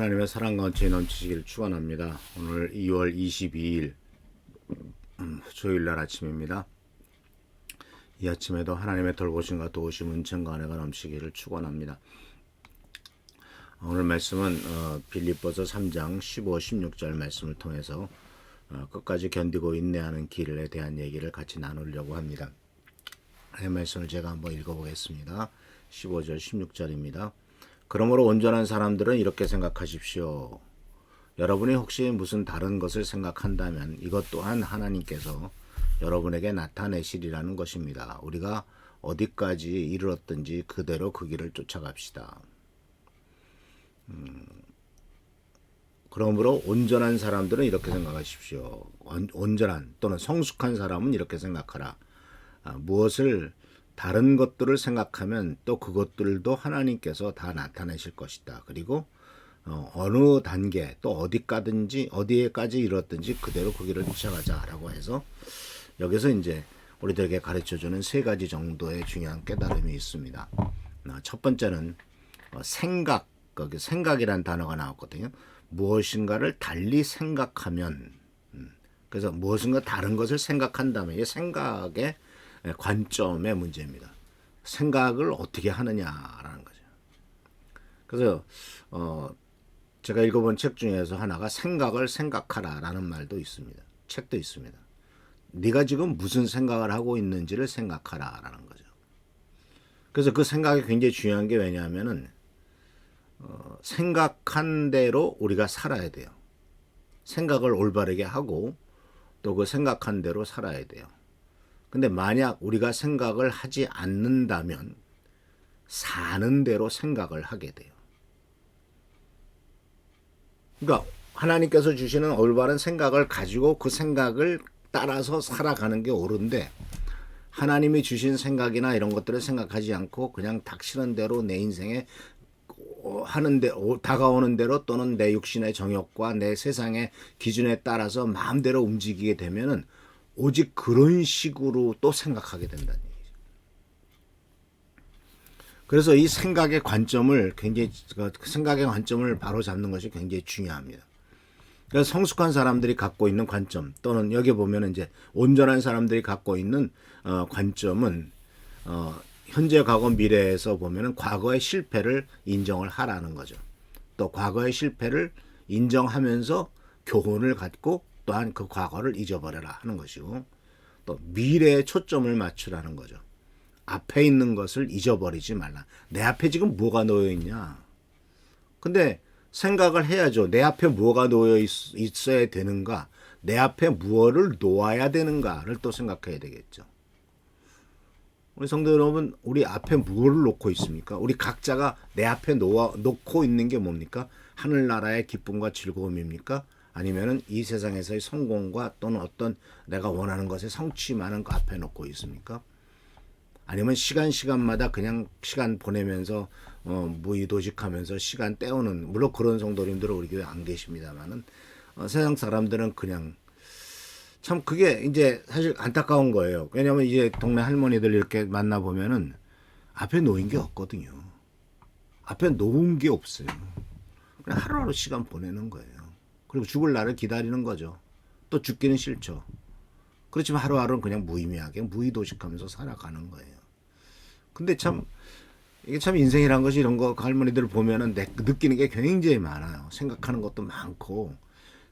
하나님의 사랑과 은총이 넘치시기를 축원합니다. 오늘 2월 22일 수요일날 아침입니다. 이 아침에도 하나님의 돌보심과 도우심 은총과 은혜가 넘치기를 축원합니다. 오늘 말씀은 빌립보서 3장 15, 16절 말씀을 통해서 끝까지 견디고 인내하는 길에 대한 얘기를 같이 나누려고 합니다. 이 말씀을 제가 한번 읽어보겠습니다. 15절 16절입니다. 그러므로 온전한 사람들은 이렇게 생각하십시오. 여러분이 혹시 무슨 다른 것을 생각한다면 이것 또한 하나님께서 여러분에게 나타내시리라는 것입니다. 우리가 어디까지 이르렀든지 그대로 그 길을 쫓아갑시다. 그러므로 온전한 사람들은 이렇게 생각하십시오. 온전한 또는 성숙한 사람은 이렇게 생각하라. 무엇을 다른 것들을 생각하면 또 그것들도 하나님께서 다 나타내실 것이다. 그리고 어느 단계 또 어디에까지 이뤘든지 그대로 그 길을 쫓아가자라고 해서 여기서 이제 우리들에게 가르쳐주는 세 가지 정도의 중요한 깨달음이 있습니다. 첫 번째는 생각, 거기 생각이란 단어가 나왔거든요. 무엇인가를 달리 생각하면, 그래서 무엇인가 다른 것을 생각한다면 이 생각의 관점의 문제입니다. 생각을 어떻게 하느냐라는 거죠. 그래서 제가 읽어본 책 중에서 하나가 생각을 생각하라라는 말도 있습니다. 책도 있습니다. 네가 지금 무슨 생각을 하고 있는지를 생각하라라는 거죠. 그래서 그 생각이 굉장히 중요한 게 왜냐하면은 생각한 대로 우리가 살아야 돼요. 생각을 올바르게 하고 또 그 생각한 대로 살아야 돼요. 근데 만약 우리가 생각을 하지 않는다면 사는 대로 생각을 하게 돼요. 그러니까 하나님께서 주시는 올바른 생각을 가지고 그 생각을 따라서 살아가는 게 옳은데 하나님이 주신 생각이나 이런 것들을 생각하지 않고 그냥 닥치는 대로 내 인생에 다가오는 대로 또는 내 육신의 정욕과 내 세상의 기준에 따라서 마음대로 움직이게 되면은 오직 그런 식으로 또 생각하게 된다는 얘기죠. 그래서 이 생각의 관점을 바로 잡는 것이 굉장히 중요합니다. 그래서 성숙한 사람들이 갖고 있는 관점 또는 여기 보면 이제 온전한 사람들이 갖고 있는 관점은 현재, 과거, 미래에서 보면은 과거의 실패를 인정을 하라는 거죠. 또 과거의 실패를 인정하면서 교훈을 갖고 또한 그 과거를 잊어버려라 하는 것이고 또 미래에 초점을 맞추라는 거죠. 앞에 있는 것을 잊어버리지 말라. 내 앞에 지금 뭐가 놓여 있냐. 근데 생각을 해야죠. 내 앞에 뭐가 놓여 있어야 되는가. 내 앞에 무엇을 놓아야 되는가를 또 생각해야 되겠죠. 우리 성도 여러분, 우리 앞에 무엇을 놓고 있습니까? 우리 각자가 내 앞에 놓고 있는 게 뭡니까? 하늘나라의 기쁨과 즐거움입니까? 아니면은 이 세상에서의 성공과 또는 어떤 내가 원하는 것의 성취만은 그 앞에 놓고 있습니까? 아니면 시간마다 그냥 시간 보내면서 무의도식하면서 시간 때우는, 물론 그런 성도님들은 우리 교회 안 계십니다만은 세상 사람들은 그냥 참 그게 이제 사실 안타까운 거예요. 왜냐하면 이제 동네 할머니들 이렇게 만나 보면은 앞에 놓인 게 없거든요. 앞에 놓은 게 없어요. 그냥 하루하루 시간 보내는 거예요. 그리고 죽을 날을 기다리는 거죠. 또 죽기는 싫죠. 그렇지만 하루하루는 그냥 무의미하게 무의도식하면서 살아가는 거예요. 근데 참 이게 참 인생이란 것이 이런 거 할머니들 보면은 느끼는 게 굉장히 많아요. 생각하는 것도 많고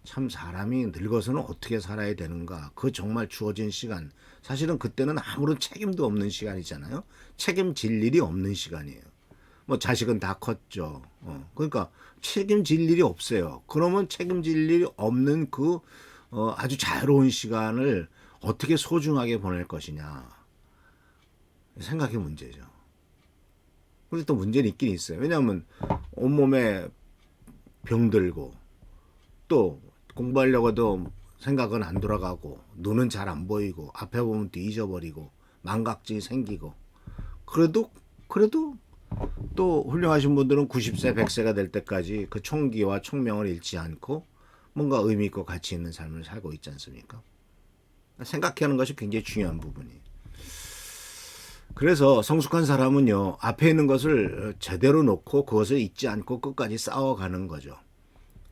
참 사람이 늙어서는 어떻게 살아야 되는가. 그 정말 주어진 시간. 사실은 그때는 아무런 책임도 없는 시간이잖아요. 책임질 일이 없는 시간이에요. 뭐 자식은 다 컸죠. 그러니까 책임질 일이 없어요. 그러면 책임질 일이 없는 그 아주 자유로운 시간을 어떻게 소중하게 보낼 것이냐. 생각의 문제죠. 그리고 또 문제는 있긴 있어요. 왜냐하면 온몸에 병들고 또 공부하려고 해도 생각은 안 돌아가고 눈은 잘 안 보이고 앞에 보면 또 잊어버리고 망각증이 생기고 그래도 또 훌륭하신 분들은 90세 100세가 될 때까지 그 총기와 총명을 잃지 않고 뭔가 의미 있고 가치 있는 삶을 살고 있지 않습니까? 생각하는 것이 굉장히 중요한 부분이에요. 그래서 성숙한 사람은요, 앞에 있는 것을 제대로 놓고 그것을 잊지 않고 끝까지 싸워가는 거죠.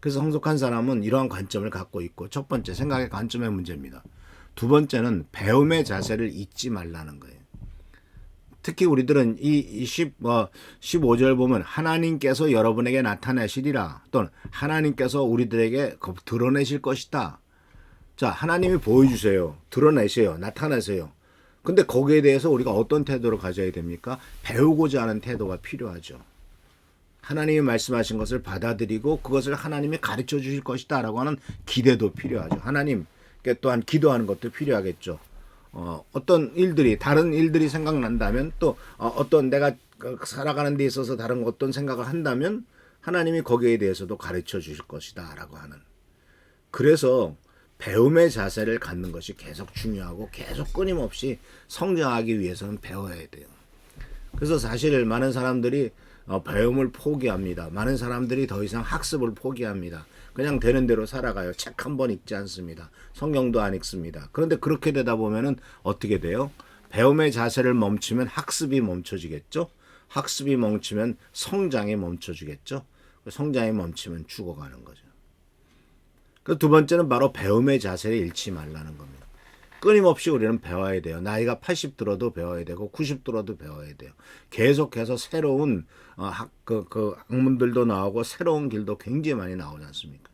그래서 성숙한 사람은 이러한 관점을 갖고 있고, 첫 번째 생각의 관점의 문제입니다. 두 번째는 배움의 자세를 잊지 말라는 거예요. 특히 우리들은 이 15절 보면 하나님께서 여러분에게 나타내시리라, 또는 하나님께서 우리들에게 드러내실 것이다. 자, 하나님이 보여주세요. 드러내세요. 나타내세요. 근데 거기에 대해서 우리가 어떤 태도를 가져야 됩니까? 배우고자 하는 태도가 필요하죠. 하나님이 말씀하신 것을 받아들이고 그것을 하나님이 가르쳐 주실 것이다 라고 하는 기대도 필요하죠. 하나님께 또한 기도하는 것도 필요하겠죠. 어떤 일들이, 다른 일들이 생각난다면, 또 어떤 내가 살아가는 데 있어서 다른 어떤 생각을 한다면 하나님이 거기에 대해서도 가르쳐 주실 것이다 라고 하는, 그래서 배움의 자세를 갖는 것이 계속 중요하고 계속 끊임없이 성장하기 위해서는 배워야 돼요. 그래서 사실 많은 사람들이 배움을 포기합니다. 많은 사람들이 더 이상 학습을 포기합니다. 그냥 되는 대로 살아가요. 책 한 번 읽지 않습니다. 성경도 안 읽습니다. 그런데 그렇게 되다 보면은 어떻게 돼요? 배움의 자세를 멈추면 학습이 멈춰지겠죠. 학습이 멈추면 성장이 멈춰지겠죠. 성장이 멈추면 죽어가는 거죠. 그 두 번째는 바로 배움의 자세를 잃지 말라는 겁니다. 끊임없이 우리는 배워야 돼요. 나이가 80 들어도 배워야 되고 90 들어도 배워야 돼요. 계속해서 새로운 학문들도 나오고 새로운 길도 굉장히 많이 나오지 않습니까?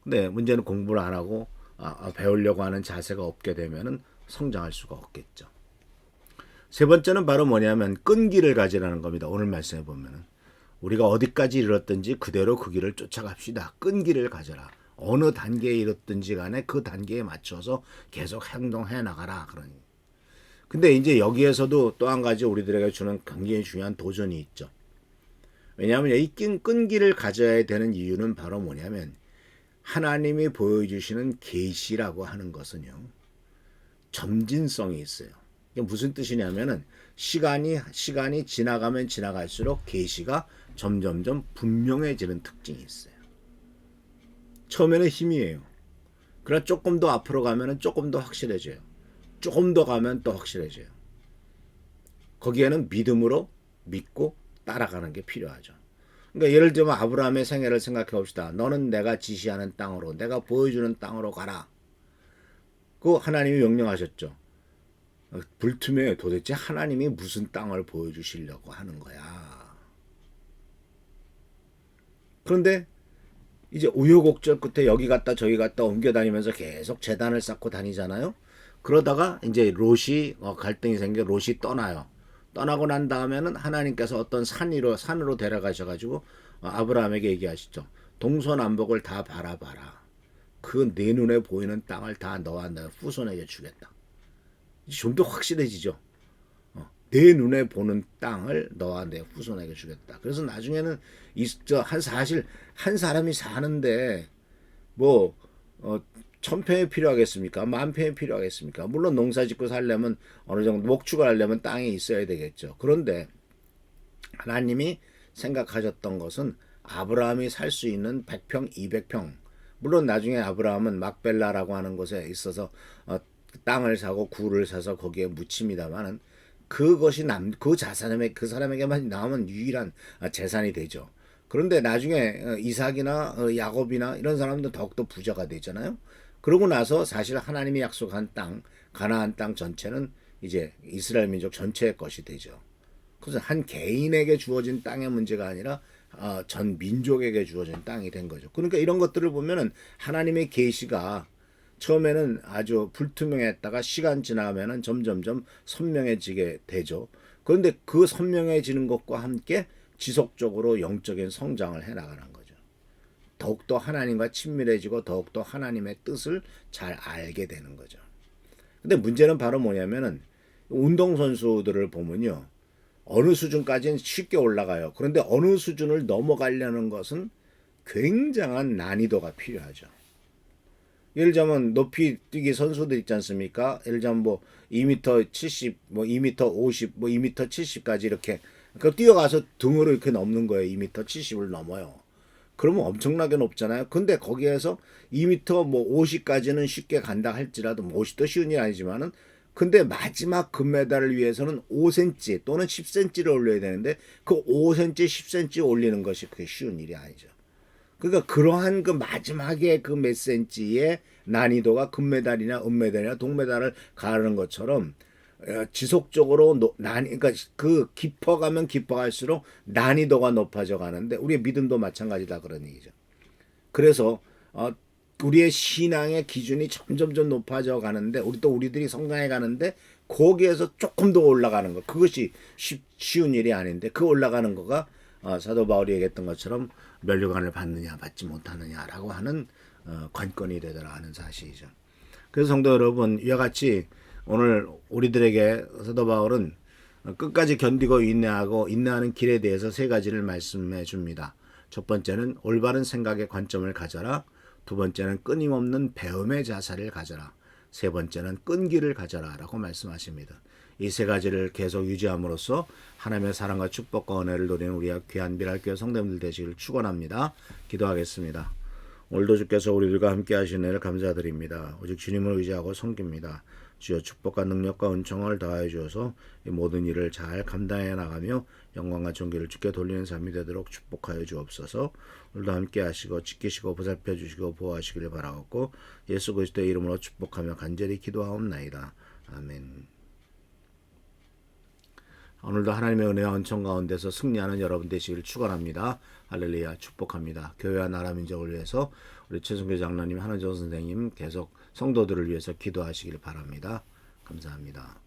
근데 문제는 공부를 안 하고 배우려고 하는 자세가 없게 되면은 성장할 수가 없겠죠. 세 번째는 바로 뭐냐면 끈기를 가지라는 겁니다. 오늘 말씀해 보면은 우리가 어디까지 이르렀든지 그대로 그 길을 쫓아갑시다. 끈기를 가져라. 어느 단계에 이르든지 간에 그 단계에 맞춰서 계속 행동해 나가라. 그러니. 근데 이제 여기에서도 또 한 가지 우리들에게 주는 굉장히 중요한 도전이 있죠. 왜냐하면 이 끈기를 가져야 되는 이유는 바로 뭐냐면 하나님이 보여주시는 계시라고 하는 것은요, 점진성이 있어요. 이게 무슨 뜻이냐면은 시간이 지나가면 지나갈수록 계시가 점점점 분명해지는 특징이 있어요. 처음에는 힘이에요. 그러나 조금 더 앞으로 가면은 조금 더 확실해져요. 조금 더 가면 또 확실해져요. 거기에는 믿음으로 믿고 따라가는 게 필요하죠. 그러니까 예를 들면 아브라함의 생애를 생각해 봅시다. 너는 내가 지시하는 땅으로, 내가 보여주는 땅으로 가라. 그 하나님이 명령하셨죠. 불투명해. 도대체 하나님이 무슨 땅을 보여주시려고 하는 거야. 그런데 이제 우여곡절 끝에 여기 갔다 저기 갔다 옮겨 다니면서 계속 재단을 쌓고 다니잖아요. 그러다가 이제 롯이 갈등이 생겨 롯이 떠나요. 떠나고 난 다음에는 하나님께서 어떤 산으로 데려가셔가지고 아브라함에게 얘기하시죠. 동서남북을 다 바라봐라. 그 내 눈에 보이는 땅을 다 너와 내 후손에게 주겠다. 좀 더 확실해지죠. 내 눈에 보는 땅을 너와 내 후손에게 주겠다. 그래서 나중에는 사실 한 사람이 사는데 뭐 1000평이 필요하겠습니까? 10,000평이 필요하겠습니까? 물론 농사짓고 살려면 어느 정도 목축을 하려면 땅이 있어야 되겠죠. 그런데 하나님이 생각하셨던 것은 아브라함이 살 수 있는 100평, 200평. 물론 나중에 아브라함은 막벨라라고 하는 곳에 있어서 땅을 사고 굴을 사서 거기에 묻힙니다만은 그것이 그 사람에게만 남은 유일한 재산이 되죠. 그런데 나중에 이삭이나 야곱이나 이런 사람도 더욱더 부자가 되잖아요. 그러고 나서 사실 하나님이 약속한 땅, 가나안 땅 전체는 이제 이스라엘 민족 전체의 것이 되죠. 그래서 한 개인에게 주어진 땅의 문제가 아니라 전 민족에게 주어진 땅이 된 거죠. 그러니까 이런 것들을 보면은 하나님의 계시가 처음에는 아주 불투명했다가 시간 지나면은 점점점 선명해지게 되죠. 그런데 그 선명해지는 것과 함께 지속적으로 영적인 성장을 해 나가는 거죠. 더욱더 하나님과 친밀해지고 더욱더 하나님의 뜻을 잘 알게 되는 거죠. 근데 문제는 바로 뭐냐면은 운동선수들을 보면요, 어느 수준까지는 쉽게 올라가요. 그런데 어느 수준을 넘어가려는 것은 굉장한 난이도가 필요하죠. 예를 들자면 높이 뛰기 선수들 있지 않습니까? 예를 들자면 뭐 2m 70, 뭐 2m 50, 뭐 2m 70까지 이렇게 뛰어가서 등으로 이렇게 넘는 거예요. 2m 70을 넘어요. 그러면 엄청나게 높잖아요. 근데 거기에서 2m 뭐 50까지는 쉽게 간다 할지라도 뭐 50도 쉬운 일이 아니지만은 근데 마지막 금메달을 위해서는 5cm 또는 10cm를 올려야 되는데 그 5cm, 10cm 올리는 것이 그게 쉬운 일이 아니죠. 그러니까 그러한 그 마지막에 그 몇 센치의 난이도가 금메달이나 은메달이나 동메달을 가르는 것처럼 지속적으로 그러니까 그 깊어가면 깊어갈수록 난이도가 높아져 가는데 우리의 믿음도 마찬가지다 그런 얘기죠. 그래서 우리의 신앙의 기준이 점점점 높아져 가는데 우리들이 성장해 가는데 거기에서 조금 더 올라가는 것 그것이 쉬운 일이 아닌데 그 올라가는 거가 사도 바울이 얘기했던 것처럼 면류관을 받느냐 받지 못하느냐라고 하는 관건이 되더라 하는 사실이죠. 그래서 성도 여러분 이와 같이 오늘 우리들에게 사도 바울은 끝까지 견디고 인내하고 인내하는 길에 대해서 세 가지를 말씀해 줍니다. 첫 번째는 올바른 생각의 관점을 가져라. 두 번째는 끊임없는 배움의 자세를 가져라. 세 번째는 끈기를 가져라 라고 말씀하십니다. 이 세 가지를 계속 유지함으로써 하나님의 사랑과 축복과 은혜를 누리는 우리의 귀한 비랄교회 성도님들 되시기를 축원합니다. 기도하겠습니다. 오늘도 주께서 우리들과 함께 하신 은혜를 감사드립니다. 오직 주님을 의지하고 섬깁니다. 주여 축복과 능력과 은총을 더하여 주어서 이 모든 일을 잘 감당해 나가며 영광과 존귀를 주께 돌리는 삶이 되도록 축복하여 주옵소서. 오늘도 함께 하시고 지키시고 보살펴 주시고 보호하시기를 바라옵고 예수 그리스도의 이름으로 축복하며 간절히 기도하옵나이다. 아멘. 오늘도 하나님의 은혜와 은총 가운데서 승리하는 여러분 되시기를 축원합니다. 할렐루야 축복합니다. 교회와 나라 민족을 위해서 우리 최순교 장로님, 한은정 선생님 계속 성도들을 위해서 기도하시길 바랍니다. 감사합니다.